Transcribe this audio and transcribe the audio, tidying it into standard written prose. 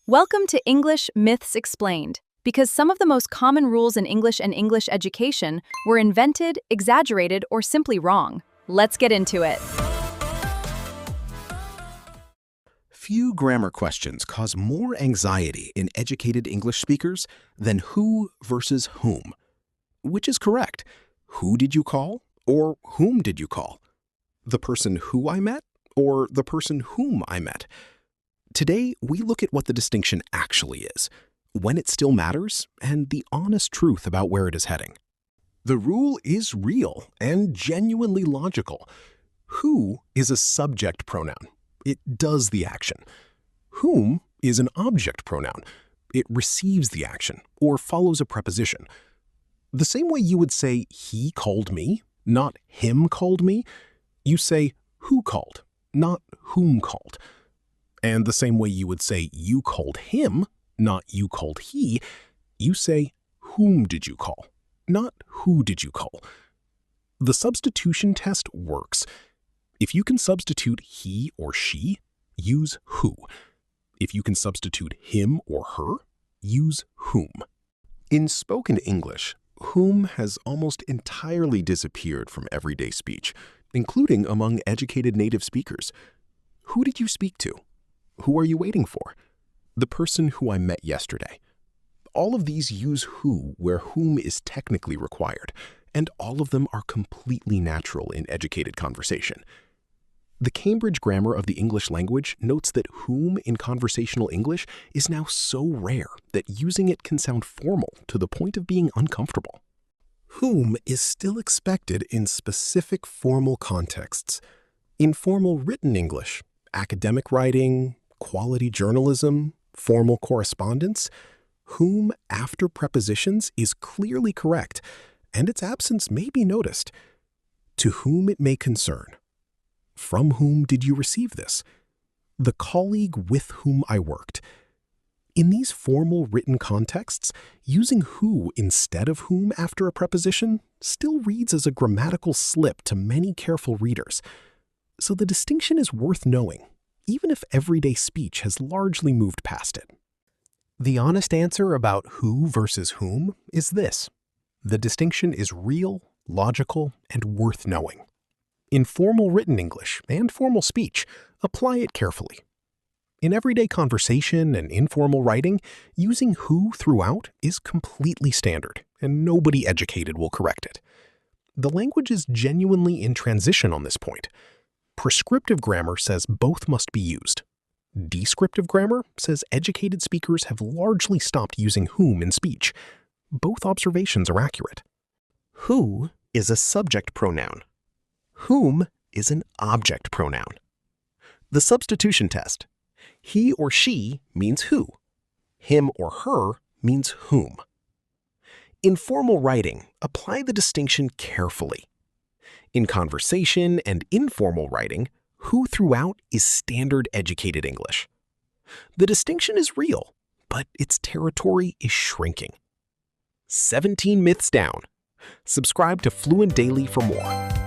Welcome to English Myths Explained, because some of the most common rules in English and English education were invented, exaggerated, or simply wrong. Let's get into it. Few grammar questions cause more anxiety in educated English speakers than who versus whom. Which is correct? Who did you call or whom did you call? The person who I met or the person whom I met? Today, we look at what the distinction actually is, when it still matters, and the honest truth about where it is heading. The rule is real and genuinely logical. Who is a subject pronoun. It does the action. Whom is an object pronoun. It receives the action or follows a preposition. The same way you would say he called me, not him called me, you say who called, not whom called. And the same way you would say you called him, not you called he, you say whom did you call, not who did you call. The substitution test works. If you can substitute he or she, use who. If you can substitute him or her, use whom. In spoken English, whom has almost entirely disappeared from everyday speech, including among educated native speakers. Who did you speak to? Who are you waiting for? The person who I met yesterday. All of these use who where whom is technically required, and all of them are completely natural in educated conversation. The Cambridge Grammar of the English language notes that whom in conversational English is now so rare that using it can sound formal to the point of being uncomfortable. Whom is still expected in specific formal contexts. In formal written English, academic writing, quality journalism, formal correspondence, whom after prepositions is clearly correct, and its absence may be noticed. To whom it may concern. From whom did you receive this? The colleague with whom I worked. In these formal written contexts, using who instead of whom after a preposition still reads as a grammatical slip to many careful readers. So the distinction is worth knowing, even if everyday speech has largely moved past it. The honest answer about who versus whom is this. The distinction is real, logical, and worth knowing. In formal written English and formal speech, apply it carefully. In everyday conversation and informal writing, using who throughout is completely standard, and nobody educated will correct it. The language is genuinely in transition on this point. Prescriptive grammar says both must be used. Descriptive grammar says educated speakers have largely stopped using whom in speech. Both observations are accurate. Who is a subject pronoun. Whom is an object pronoun. The substitution test. He or she means who. Him or her means whom. In formal writing, apply the distinction carefully. In conversation and informal writing, who throughout is standard educated English. The distinction is real, but its territory is shrinking. 17 myths down. Subscribe to Fluent Daily for more.